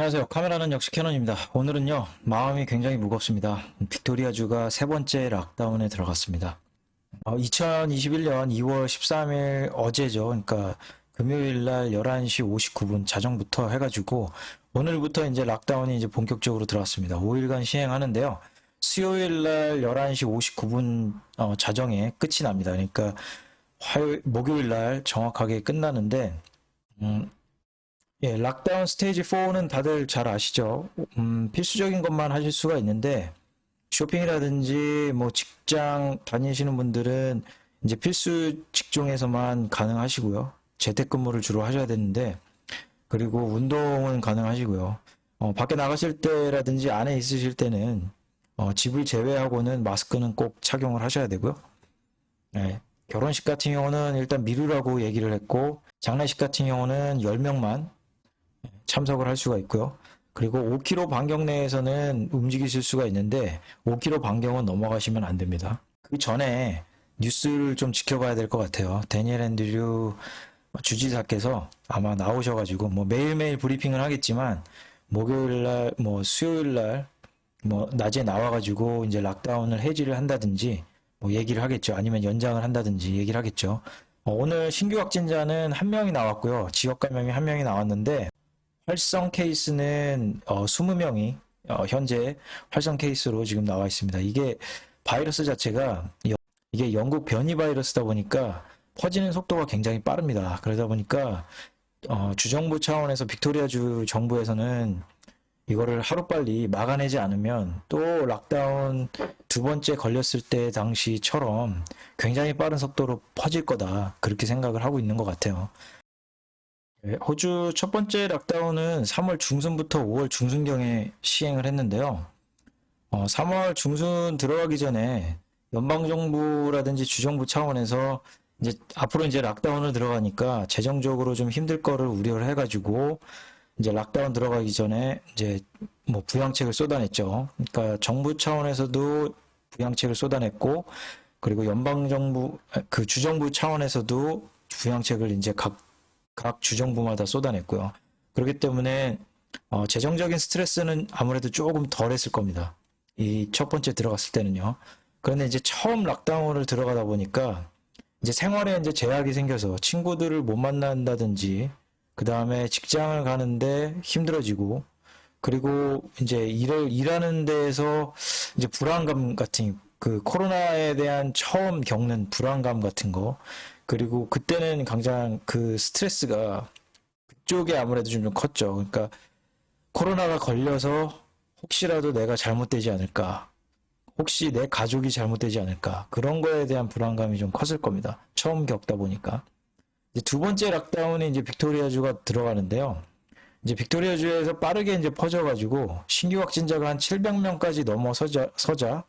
안녕하세요. 카메라는 역시 캐논입니다. 오늘은요, 마음이 굉장히 무겁습니다. 빅토리아주가 세 번째 락다운에 들어갔습니다. 2021년 2월 13일 어제죠. 그러니까 금요일 날 11시 59분 자정부터 해가지고 오늘부터 이제 락다운이 이제 본격적으로 들어갔습니다. 5일간 시행하는데요. 수요일 날 11시 59분 자정에 끝이 납니다. 그러니까 목요일 날 정확하게 끝나는데, 예, 락다운 스테이지 4는 다들 잘 아시죠? 필수적인 것만 하실 수가 있는데, 쇼핑이라든지 뭐 직장 다니시는 분들은 이제 필수 직종에서만 가능하시고요. 재택근무를 주로 하셔야 되는데, 그리고 운동은 가능하시고요. 밖에 나가실 때라든지 안에 있으실 때는 집을 제외하고는 마스크는 꼭 착용을 하셔야 되고요. 네. 결혼식 같은 경우는 일단 미루라고 얘기를 했고, 장례식 같은 경우는 10명만 참석을 할 수가 있고요. 그리고 5km 반경 내에서는 움직이실 수가 있는데 5km 반경은 넘어가시면 안 됩니다. 그 전에 뉴스를 좀 지켜봐야 될 것 같아요. 데니엘 앤드류 주지사께서 아마 나오셔가지고 뭐 매일매일 브리핑을 하겠지만 목요일 날, 뭐 수요일 날, 뭐 낮에 나와가지고 이제 락다운을 해지를 한다든지 뭐 얘기를 하겠죠. 아니면 연장을 한다든지 얘기를 하겠죠. 오늘 신규 확진자는 한 명이 나왔고요. 지역 감염이 한 명이 나왔는데 활성 케이스는 20명이 현재 활성 케이스로 지금 나와 있습니다. 이게 바이러스 자체가 이게 영국 변이 바이러스다 보니까 퍼지는 속도가 굉장히 빠릅니다. 그러다 보니까 주정부 차원에서 빅토리아주 정부에서는 이거를 하루빨리 막아내지 않으면 또 락다운 두 번째 걸렸을 때 당시처럼 굉장히 빠른 속도로 퍼질 거다. 그렇게 생각을 하고 있는 것 같아요. 네, 호주 첫 번째 락다운은 3월 중순부터 5월 중순경에 시행을 했는데요. 3월 중순 들어가기 전에 연방정부라든지 주정부 차원에서 이제 앞으로 이제 락다운을 들어가니까 재정적으로 좀 힘들 거를 우려를 해가지고 이제 락다운 들어가기 전에 이제 뭐 부양책을 쏟아냈죠. 그러니까 정부 차원에서도 부양책을 쏟아냈고 그리고 연방정부 그 주정부 차원에서도 부양책을 이제 각 주정부마다 쏟아냈고요. 그렇기 때문에 재정적인 스트레스는 아무래도 조금 덜했을 겁니다. 이 첫 번째 들어갔을 때는요. 그런데 이제 처음 락다운을 들어가다 보니까 이제 생활에 이제 제약이 생겨서 친구들을 못 만난다든지 그 다음에 직장을 가는데 힘들어지고 그리고 이제 일하는 데에서 이제 불안감 같은 그 코로나에 대한 처음 겪는 불안감 같은 거 그리고 그때는 가장 그 스트레스가 그쪽에 아무래도 좀 컸죠. 그러니까 코로나가 걸려서 혹시라도 내가 잘못되지 않을까, 혹시 내 가족이 잘못되지 않을까 그런 거에 대한 불안감이 좀 컸을 겁니다. 처음 겪다 보니까. 이제 두 번째 락다운이 이제 빅토리아주가 들어가는데요. 이제 빅토리아주에서 빠르게 이제 퍼져가지고 신규 확진자가 한 700명까지 넘어서자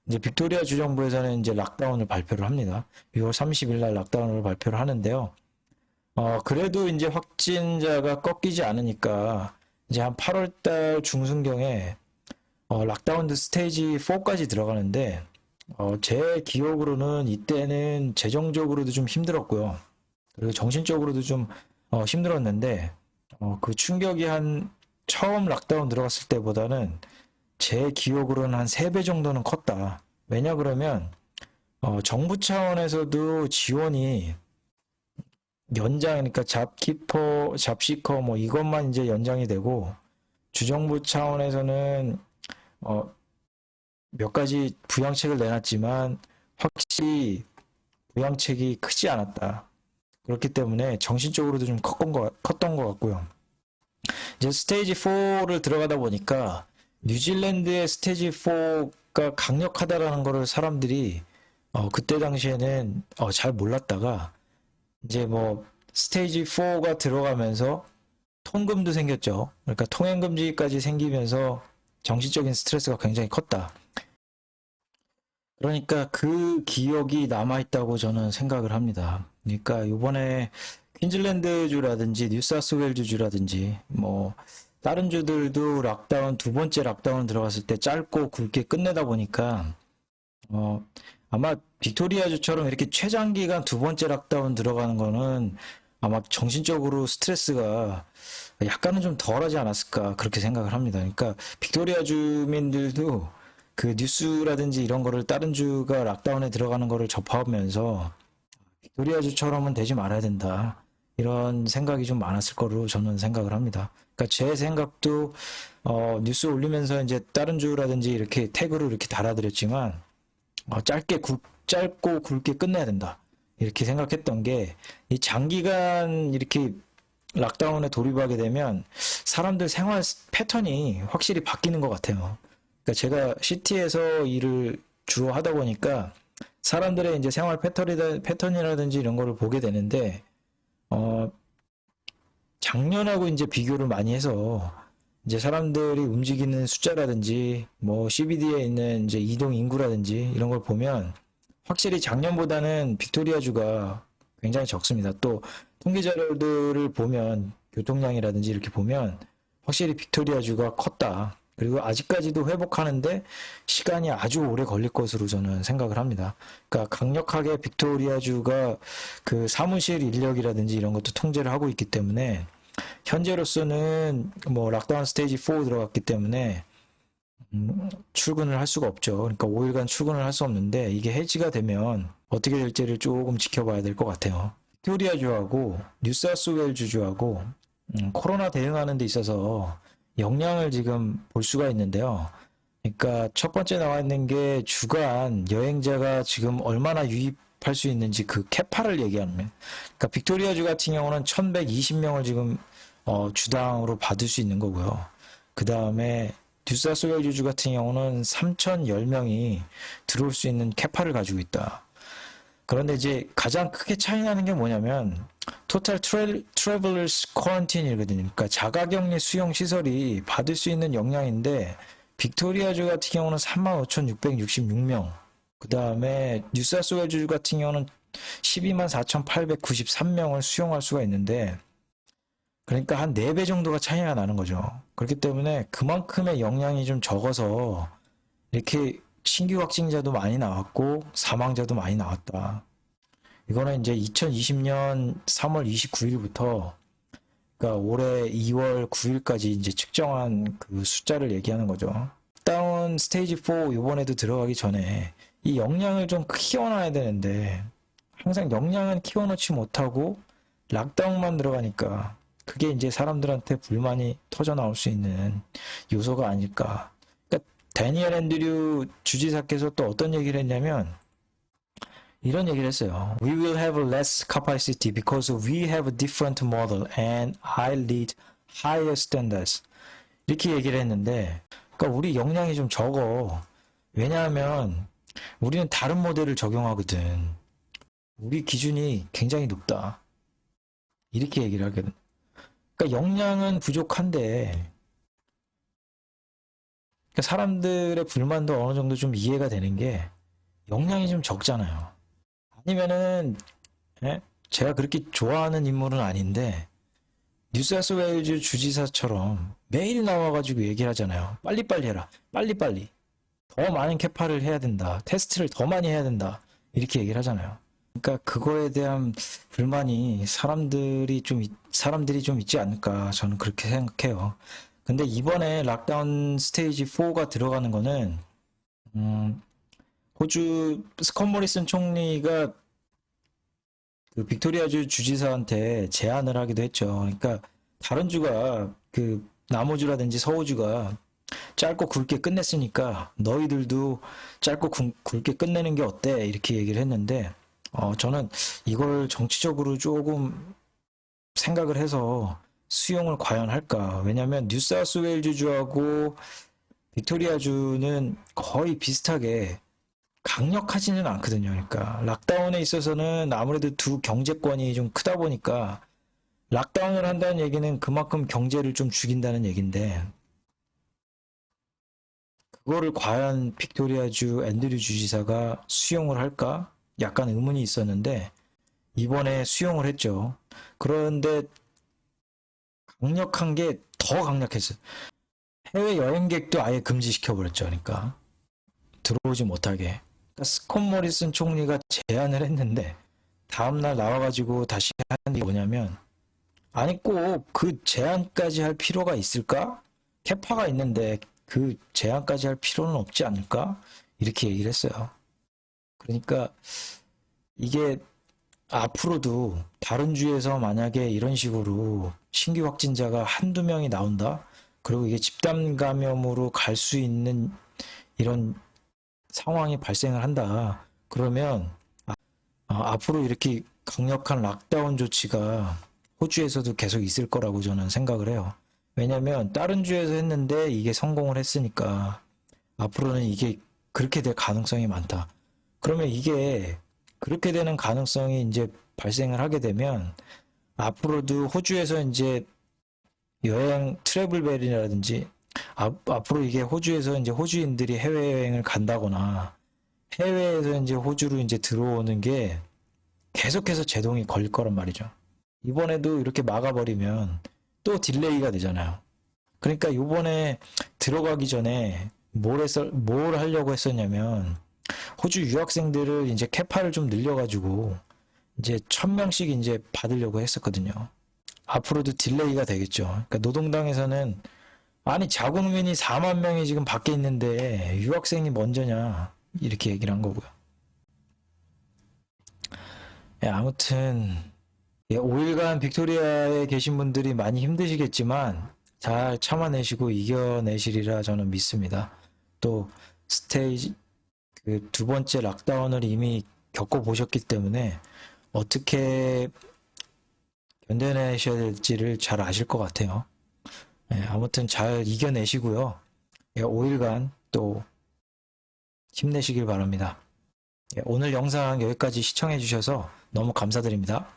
이제 빅토리아 주정부에서는 이제 락다운을 발표를 합니다. 6월 30일 날 락다운을 발표를 하는데요. 그래도 이제 확진자가 꺾이지 않으니까 이제 한 8월 달 중순경에 락다운 스테이지 4까지 들어가는데 제 기억으로는 이때는 재정적으로도 좀 힘들었고요. 그리고 정신적으로도 좀 힘들었는데 그 충격이 한 처음 락다운 들어갔을 때보다는 제 기억으로는 한 3배 정도는 컸다. 왜냐 그러면 정부 차원에서도 지원이 연장, 그러니까 잡키퍼, 잡시커 뭐 이것만 이제 연장이 되고 주정부 차원에서는 몇 가지 부양책을 내놨지만 확실히 부양책이 크지 않았다. 그렇기 때문에 정신적으로도 좀 컸던 것 같고요. 이제 스테이지 4를 들어가다 보니까 뉴질랜드의 스테이지 4가 강력하다라는 거를 사람들이 그때 당시에는 잘 몰랐다가 이제 뭐 스테이지 4가 들어가면서 통금도 생겼죠. 그러니까 통행금지까지 생기면서 정신적인 스트레스가 굉장히 컸다. 그러니까 그 기억이 남아있다고 저는 생각을 합니다. 그러니까 이번에 퀸즐랜드주라든지 뉴사우스웨일즈주라든지 뭐 다른 주들도 락다운 두 번째 락다운 들어갔을 때 짧고 굵게 끝내다 보니까 아마 빅토리아주처럼 이렇게 최장기간 두 번째 락다운 들어가는 거는 아마 정신적으로 스트레스가 약간은 좀 덜하지 않았을까 그렇게 생각을 합니다. 그러니까 빅토리아 주민들도 그 뉴스라든지 이런 거를 다른 주가 락다운에 들어가는 거를 접하면서 빅토리아 주처럼은 되지 말아야 된다. 이런 생각이 좀 많았을 거로 저는 생각을 합니다. 그러니까 제 생각도 뉴스 올리면서 이제 다른 주라든지 이렇게 태그를 이렇게 달아드렸지만 짧고 굵게 끝내야 된다. 이렇게 생각했던 게 이 장기간 이렇게 락다운에 돌입하게 되면 사람들 생활 패턴이 확실히 바뀌는 것 같아요. 그러니까 제가 시티에서 일을 주로 하다 보니까 사람들의 이제 생활 패턴이라든지 이런 거를 보게 되는데 작년하고 이제 비교를 많이 해서 이제 사람들이 움직이는 숫자라든지 뭐 CBD에 있는 이제 이동 인구라든지 이런 걸 보면 확실히 작년보다는 빅토리아주가 굉장히 적습니다. 또 통계 자료들을 보면 교통량이라든지 이렇게 보면 확실히 빅토리아주가 컸다. 그리고 아직까지도 회복하는데 시간이 아주 오래 걸릴 것으로 저는 생각을 합니다. 그러니까 강력하게 빅토리아주가 그 사무실 인력이라든지 이런 것도 통제를 하고 있기 때문에 현재로서는 뭐 락다운 스테이지 4 들어갔기 때문에 출근을 할 수가 없죠. 그러니까 5일간 출근을 할 수 없는데 이게 해지가 되면 어떻게 될지를 조금 지켜봐야 될 것 같아요. 빅토리아주하고 뉴사우스웨일즈주하고 코로나 대응하는 데 있어서 역량을 지금 볼 수가 있는데요. 그러니까 첫 번째 나와 있는 게 주간 여행자가 지금 얼마나 유입할 수 있는지 그 캐파를 얘기합니다. 그러니까 빅토리아주 같은 경우는 1120명을 지금 주당으로 받을 수 있는 거고요. 그 다음에 뉴사우스웨일즈 같은 경우는 3010명이 들어올 수 있는 캐파를 가지고 있다. 그런데 이제 가장 크게 차이 나는 게 뭐냐면 토탈 트래블러스 쿼런틴이거든요. 그러니까 자가격리 수용 시설이 받을 수 있는 역량인데 빅토리아주 같은 경우는 35,666명. 그 다음에 뉴사우스웨일즈 같은 경우는 124,893명을 수용할 수가 있는데 그러니까 한 4배 정도가 차이가 나는 거죠. 그렇기 때문에 그만큼의 역량이 좀 적어서 이렇게 신규 확진자도 많이 나왔고 사망자도 많이 나왔다. 이거는 이제 2020년 3월 29일부터 그러니까 올해 2월 9일까지 이제 측정한 그 숫자를 얘기하는 거죠. 다운 스테이지 4 이번에도 들어가기 전에 이 역량을 좀 키워놔야 되는데 항상 역량은 키워놓지 못하고 락다운만 들어가니까 그게 이제 사람들한테 불만이 터져 나올 수 있는 요소가 아닐까. 그러니까 데니엘 앤드류 주지사께서 또 어떤 얘기를 했냐면 이런 얘기를 했어요. We will have less capacity because we have a different model and I lead higher standards. 이렇게 얘기를 했는데 그러니까 우리 역량이 좀 적어. 왜냐하면 우리는 다른 모델을 적용하거든. 우리 기준이 굉장히 높다. 이렇게 얘기를 하거든. 그러니까 역량은 부족한데 그러니까 사람들의 불만도 어느 정도 좀 이해가 되는 게 역량이 좀 적잖아요. 아니면은 제가 그렇게 좋아하는 인물은 아닌데 뉴사우스웨일즈 주지사처럼 매일 나와가지고 얘기를 하잖아요. 빨리빨리 해라. 빨리빨리. 더 많은 캐파를 해야 된다. 테스트를 더 많이 해야 된다. 이렇게 얘기를 하잖아요. 그러니까 그거에 대한 불만이 사람들이 좀 있지 않을까 저는 그렇게 생각해요. 근데 이번에 락다운 스테이지 4가 들어가는 거는 호주 스콧 모리슨 총리가 그 빅토리아주 주지사한테 제안을 하기도 했죠. 그러니까 다른 주가 그 남호주라든지 서호주가 짧고 굵게 끝냈으니까 너희들도 짧고 굵게 끝내는 게 어때? 이렇게 얘기를 했는데 저는 이걸 정치적으로 조금 생각을 해서 수용을 과연 할까? 왜냐하면 뉴사우스웨일즈주하고 빅토리아주는 거의 비슷하게 강력하지는 않거든요. 그러니까 락다운에 있어서는 아무래도 두 경제권이 좀 크다 보니까 락다운을 한다는 얘기는 그만큼 경제를 좀 죽인다는 얘긴데 그거를 과연 빅토리아주 앤드류 주지사가 수용을 할까? 약간 의문이 있었는데 이번에 수용을 했죠. 그런데 강력한 게 더 강력했어요. 해외 여행객도 아예 금지시켜버렸죠. 그러니까 들어오지 못하게. 그러니까 스콧 모리슨 총리가 제안을 했는데 다음날 나와가지고 다시 하는 게 뭐냐면, 아니 꼭 그 제한까지 할 필요가 있을까? 캐파가 있는데 그 제한까지 할 필요는 없지 않을까? 이렇게 얘기를 했어요. 그러니까 이게 앞으로도 다른 주에서 만약에 이런 식으로 신규 확진자가 한두 명이 나온다? 그리고 이게 집단 감염으로 갈 수 있는 이런 상황이 발생을 한다. 그러면 앞으로 이렇게 강력한 락다운 조치가 호주에서도 계속 있을 거라고 저는 생각을 해요. 왜냐면 다른 주에서 했는데 이게 성공을 했으니까 앞으로는 이게 그렇게 될 가능성이 많다. 그러면 이게 그렇게 되는 가능성이 이제 발생을 하게 되면 앞으로도 호주에서 이제 여행 트래블벨이라든지 앞으로 이게 호주에서 이제 호주인들이 해외여행을 간다거나 해외에서 이제 호주로 이제 들어오는 게 계속해서 제동이 걸릴 거란 말이죠. 이번에도 이렇게 막아버리면 또 딜레이가 되잖아요. 그러니까 이번에 들어가기 전에 뭘 하려고 했었냐면 호주 유학생들을 이제 캐파를 좀 늘려가지고 이제 1,000명씩 이제 받으려고 했었거든요. 앞으로도 딜레이가 되겠죠. 그러니까 노동당에서는 아니 자국민이 4만 명이 지금 밖에 있는데 유학생이 먼저냐 이렇게 얘기를 한 거고요. 예, 아무튼 5일간 빅토리아에 계신 분들이 많이 힘드시겠지만 잘 참아내시고 이겨내시리라 저는 믿습니다. 또 스테이지 그 두 번째 락다운을 이미 겪어보셨기 때문에 어떻게 견뎌내셔야 될지를 잘 아실 것 같아요. 예, 아무튼 잘 이겨내시고요. 5일간 또 힘내시길 바랍니다. 예, 오늘 영상 여기까지 시청해 주셔서 너무 감사드립니다.